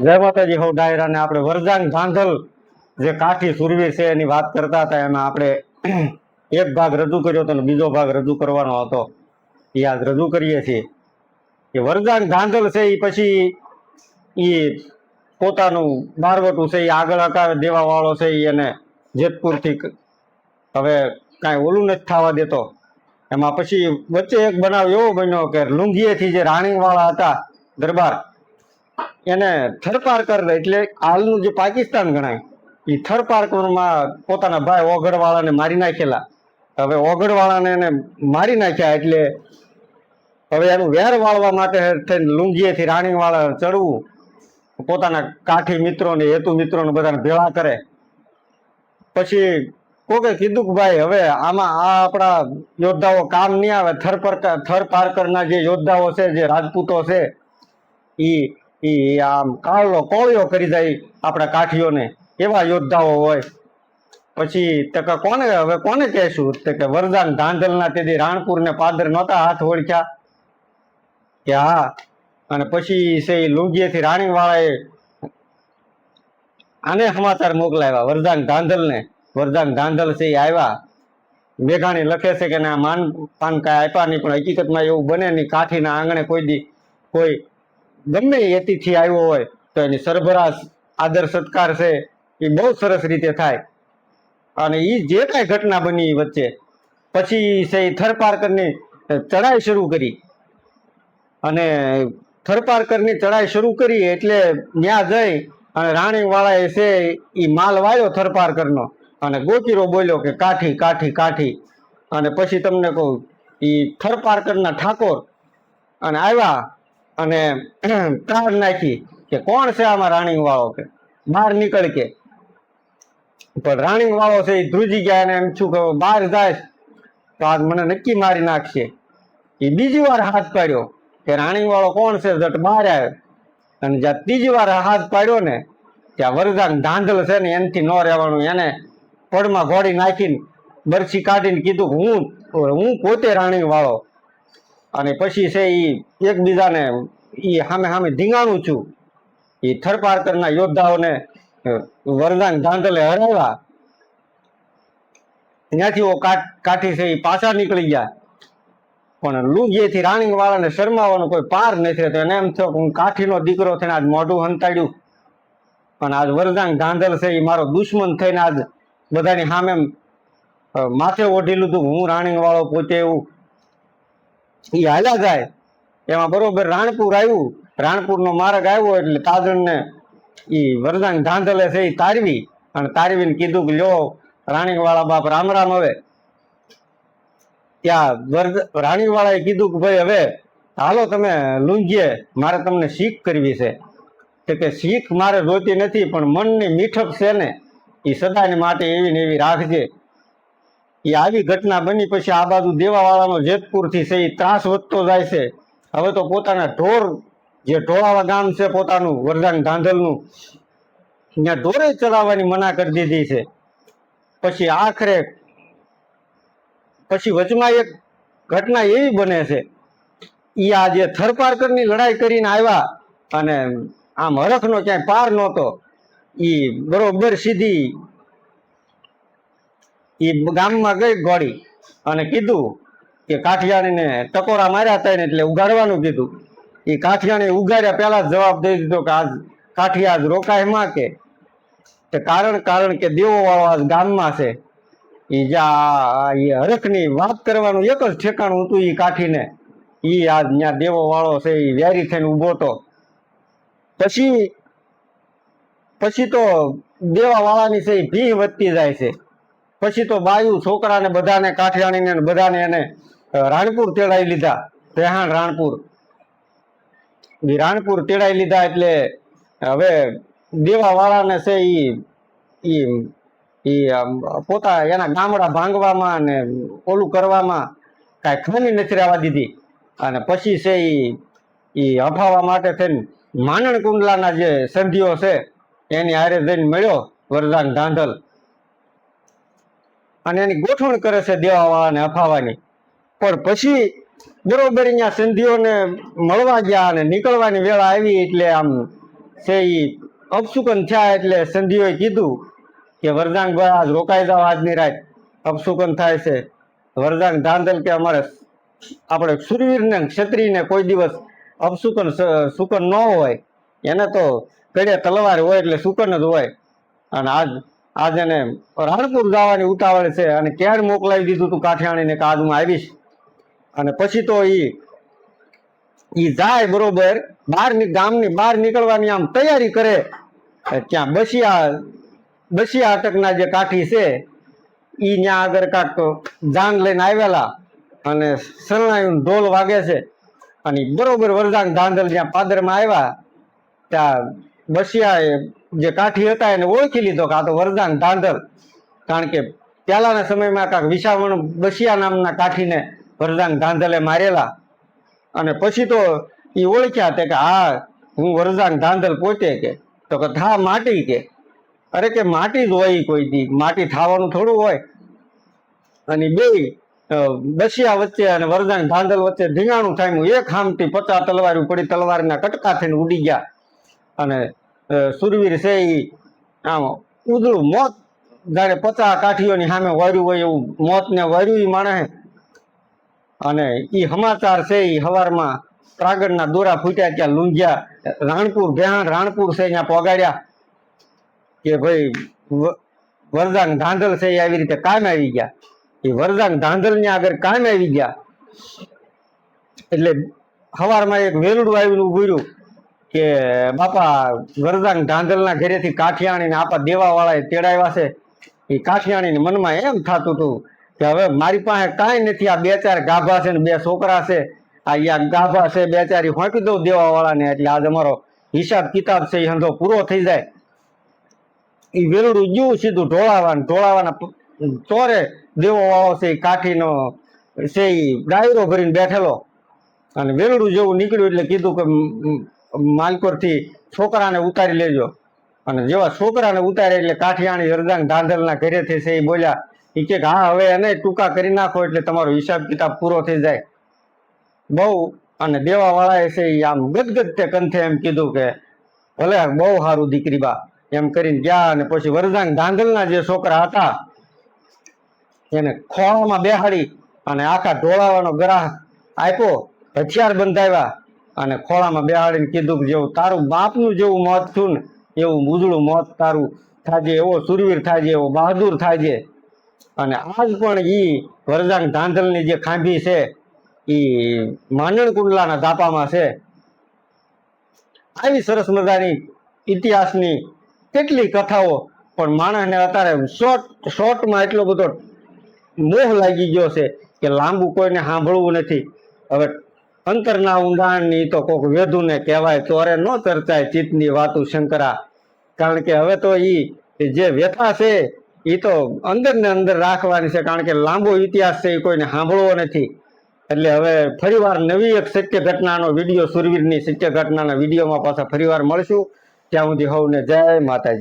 જય માતાજી હો ડાયરા ને આપણે વરદાન ધાંધલ જે કાઠી સુરવીર છે એની વાત કરતા હતા. એમાં આપણે એક ભાગ રજૂ કર્યો હતો અને બીજો ભાગ રજૂ કરવાનો હતો. એ આજ રજૂ કરીએ છીએ કે વરદાન ધાંધલ છે એ પછી એ પોતાનું બારવટું છે એ આગળ હકાવે દેવા વાળો છે એને જેતપુરથી હવે કાંઈ ઓલું નથી થવા દેતો. એમાં પછી વચ્ચે એક બનાવ એવો બન્યો કે લુંગીએથી જે રાણીવાળા હતા દરબાર એને થરપારકર એટલે હાલનું જે પાકિસ્તાન ગણાય એ થરપારકરમાં પોતાના ભાઈ ઓગળવાળાને મારી નાખેલા. હવે ઓગળવાળાને એને મારી નાખ્યા એટલે હવે એનું વેર વાળવા માટે થઈને લુંગીએથી રાણીવાળા ચડવું, પોતાના કાઠી મિત્રોને હેતુ મિત્રોને બધાને ભેળા કરે. પછી કોકે કીધું કે ભાઈ હવે આમાં આ આપણા યોદ્ધાઓ કામ નહીં આવે. થરપારકરના જે યોદ્ધાઓ છે, જે રાજપૂતો છે, ઈ આમ કાળો કોળિયો કરી જાય આપણા કાઠીઓને, એવા યોદ્ધાઓ હોય. પછી કોને હવે કોને કહેશું કે વરદાન ધાંધલના તેથી રાણપુર ને પાદર નહોતા હાથ ઓળખ્યા કે હા. અને પછી છે લુંગીએથી રાણીવાળાએ આને સમાચાર મોકલાવ્યા વરદાન ધાંધલને. વરદાન ધાંધલ છે એ આવ્યા. મેઘાણી લખે છે કે ના માન પાન કાંઈ આપ્યા નહીં, પણ હકીકતમાં એવું બને નહીં. કાઠીના આંગણે કોઈ ગમે એતીથી આવ્યો હોય તો એની સરભરાશ આદર સત્કાર છે એ બહુ સરસ રીતે થાય. અને એ જે કાંઈ ઘટના બની વચ્ચે પછી છે એ થરપારકરની ચડાઈ શરૂ કરી. અને થરપારકરની ચડાઈ શરૂ કરી એટલે ત્યાં જઈ અને રાણીવાળાએ છે એ માલ વાળ્યો થરપારકરનો અને ગોચીરો બોલ્યો કે કાઠી કાઠી કાઠી. અને પછી તમને કહું એ થરપારકરના ઠાકોર અને આવ્યા અને તાર નાખી કે કોણ છે આમાં રાણીવાળો, કે બહાર નીકળ કે. પણ રાણીવાળો છે એ ધ્રુજી ગયા અને એમ છું કે બહાર જાય તો આજ મને નક્કી મારી નાખશે. એ બીજી વાર હાથ પાડ્યો કે રાણીવાળો કોણ છે, જટ બહાર આવ્યો. અને જ્યાં ત્રીજી વાર હાથ પાડ્યો ને ત્યાં વરદાન ધાંધલ છે ને એનાથી ન રહેવાનું. એને પડમાં ઘોડી નાખીને બરછી કાઢીને કીધું કે હું પોતે રાણીવાળો. અને પછી છે એ એકબીજાને એ સામે સામે ધીંગાણું છું. એ થરપારકરના યોદ્ધાઓને વરદાન ધાંધલે હરાવ્યા. ત્યાંથી કાઠી છે એ પાછા નીકળી ગયા. પણ લુંગીએથી રાણીવાળાને શરમાવાનો કોઈ પાર નથી રહેતો. એને એમ થયો કે હું કાઠીનો દીકરો થઈને આજ મોઢું હંતાડ્યું અને આજ વરદાન ધાંધલ છે એ મારો દુશ્મન થઈને આજ બધાની સામે માથે ઓઢી લીધું હું રાણીવાળો પોતે. એવું એ હાલ્યા જાય એમાં બરોબર રાણપુર આવ્યું. રાણપુરનો માર્ગ આવ્યો એટલે તાજણને એ વરદાન ધાંધલે છે એ તારવી અને તારવીને કીધું કે લ્યો રાણીવાળા બાપ રામ રામ. હવે ત્યાં રાણીવાળાએ કીધું કે ભાઈ હવે હાલો તમે લુંગીએ, મારે તમને શીખ કરવી છે. કે શીખ મારે જોતી નથી, પણ મનની મીઠપ છે ને એ સદાની માટે એવી ને એવી રાખજે. એ આવી ઘટના બની. પછી આ બાજુ દેવાવાળાનો જેતપુરથી છે એ ત્રાસ વધતો જાય છે. હવે તો પોતાના ઢોર, જે ઢોળાવા ગામ છે પોતાનું વરદાન ધાંધલનું, ત્યાં ઢોરે ચલાવવાની મના કરી દીધી છે. પછી આખરે પછી વચમાં એક ઘટના એવી બને છે એ આ જે થરપારકરની લડાઈ કરીને આવ્યા અને આમ હરખનો ક્યાંય પાર નહોતો. એ બરોબર સીધી એ ગામમાં ગઈ ઘોડી અને કીધું કે કાઠિયાણીને ટકોરા માર્યા હતા ને એટલે ઉગાડવાનું કીધું. એ કાઠિયાણી ઉગાડ્યા પહેલા જ જવાબ દઈ દીધો કે આજ કાઠિયા આજ રોકાયમાં કે કારણ કે દેવો વાળો આજ ગામમાં છે. એ જ્યાં એ હરખની વાત કરવાનું એક જ ઠેકાણું હતું એ કાઠીને. એ આજ ત્યાં દેવો વાળો છે એ વેરી થઈને ઉભો હતો. પછી તો દેવા વાળાની છે એ ભીહ વધતી જાય છે. પછી તો બાયુ છોકરાને બધાને કાઠિયાણીને બધાને એને રાણપુર તેડાવી લીધા. રેહાણ રાણપુર તેડાવી લીધા. એટલે હવે દેવા વાળાને છે એ પોતા એના ગામડા ભાંગવામાં ને ઓલું કરવામાં કાંઈ ખામી નથી રહેવા દીધી. અને પછી છે એ હફાવવા માટે થઈને માનણ કુંડલાના જે સંધિઓ છે એની હારે જઈને મળ્યો વરદાન ધાંધલ અને એની ગોઠવણ કરે છે દેવાવાળાને હફાવવાની. પણ પછી બરોબર અહીંયા સંધિઓને મળવા ગયા અને નીકળવાની વેળા આવી એટલે આમ છે એ અપશુકન થયા એટલે સંધિઓએ કીધું કે વરદાંગભાઈ આજ રોકાઈ જાઓ, આજની રાત અપશુકન થાય છે. વરદાંગ ધાંધલ કે અમારે આપણે સુરવીરને ક્ષત્રિયને કોઈ દિવસ અપશુકન શુકન ન હોય, એને તો કડે તલવાર હોય એટલે શુકન જ હોય. અને આજ એને રાણપુર જવાની ઉતાવળ છે અને ક્યારે મોકલાવી દીધું તું કાઠિયાણીને કે આજ હું આવીશ. અને પછી તો ઈ જાય બરોબર ગામની બહાર નીકળવાની આમ તૈયારી કરે, ત્યાં બસિયા અટકના જે કાઠી છે ઈ ત્યાં આગળ કાંક જાન લઈને આવેલા અને શરણાઈનું ઢોલ વાગે છે. અને બરોબર વરદાંગ ધાંધલ જ્યાં પાદરમાં આવ્યા ત્યાં બસિયાએ જે કાઠી હતા એને ઓળખી લીધો કે આ તો વરદાંગ ધાંધલ. કારણ કે પહેલાના સમયમાં કાંક વિશાવણ બસિયા નામના કાઠીને વરદાંગ ધાંધલે મારેલા. અને પછી તો એ ઓળખ્યા તે કે હા હું વરદાંગ ધાંધલ પોતે કે. તો કે થા માટી કે. અરે કે માટી જ હોય, કોઈ દી માટી થવાનું થોડું હોય. અને બે બસિયા વચ્ચે અને વરદાંગ ધાંધલ વચ્ચે ધીંગાણું થામ્યું. એક હામથી 50 તલવાર પડી, તલવારના કટકા થઈને ઉડી ગયા. અને સુરવીર છે એ આમ ઉજળું મોત જાણે 50 કાઠીઓની સામે વાર્યું હોય એવું મોતને વાર્યું એ માણસે. અને એ સમાચાર છે એ સવારમાં ત્રાગડના દોરા ફૂટ્યા, ત્યાં લૂંઘ્યા, રાણપુર બેહાણ રાણપુર છે ત્યાં પોગાડ્યા કે ભાઈ વરદાંગ ધાંધલ છે એ આવી રીતે કામ આવી ગયા. એ વરદાંગ ધાંધલ ની આગળ કામ આવી ગયા એટલે સવારમાં એક વેલડું આવીને ઉભું રહ્યું કે બાપા વરદાંગ ધાંધલના ઘરેથી કાઠિયાણીને આપા દેવાવાળાએ તેડાવ્યા છે. એ કાઠિયાણીને મનમાં એમ થતું હતું કે હવે મારી પાસે કાંઈ નથી, આ 2-4 ગાભા છે ને 2 છોકરા છે, આ ગાભા છે 2-4 ફોંકી દઉં દેવાવાળાને એટલે આજ અમારો હિસાબ કિતાબ છે એ હંધો પૂરો થઈ જાય. એ વેલડું ગયું સીધું ઢોળાવાના ચોરે દેવાવાળો છે એ કાઠીનો છે એ ડાયરો ભરીને બેઠેલો. અને વેલડું જેવું નીકળ્યું એટલે કીધું કે માલકોરથી છોકરાને ઉતારી લેજો. અને જેવા છોકરાને ઉતારે એટલે કાઠિયાણી વરદાંગ ધાંધલના ઘરેથી છે એ બોલ્યા એ કે હા હવે એને ટૂંકા કરી નાખો એટલે તમારો હિસાબ કિતાબ પૂરો થઈ જાય બહુ. અને દેવાવાળાએ છે એ આમ ગદગદ તે કંથે એમ કીધું કે ભલે બહુ સારું દીકરી બા એમ કરીને ગયા. અને પછી વરદાંગ ધાંધલના જે છોકરા હતા એને ખોળામાં બેહાડી અને આખા ઢોળાવાનો ગ્રાહ આપ્યો, હથિયાર બંધાવ્યા અને ખોળામાં બેહાડીને કીધું કે જેવું તારું બાપનું જેવું મોત થયું ને એવું ઉજળું મોત તારું થાજે, એવો સુરવીર થાજે, એવો બહાદુર થાજે. અને આજ પણ ઈ વરદાંગ ધાંધલની જે ખાંભી છે ઈ માંડણ કુંડલાના ધાપામાં છે. આવી સરસ મજાની ઇતિહાસની કેટલી કથાઓ, પણ માણસને અત્યારે શોર્ટમાં એટલો બધો મોહ લાગી ગયો છે કે લાંબુ કોઈને સાંભળવું નથી. હવે અંતરના ઊંડાણની તો કોક વેધુને કહેવાય, ચોરે ન ચર્ચાય ચિત્તની વાતું શંકરા. કારણ કે હવે તો ઈ જે વ્યથા છે એ તો અંદર ને અંદર રાખવાની છે, કારણ કે લાંબો ઇતિહાસ છે એ કોઈને સાંભળવો નથી. એટલે હવે ફરીવાર નવી એક સત્ય ઘટનાનો વિડીયો, સુરવીરની સત્ય ઘટનાના વિડીયોમાં પાછા ફરીવાર મળશું. ત્યાં સુધી સૌને જય માતાજી.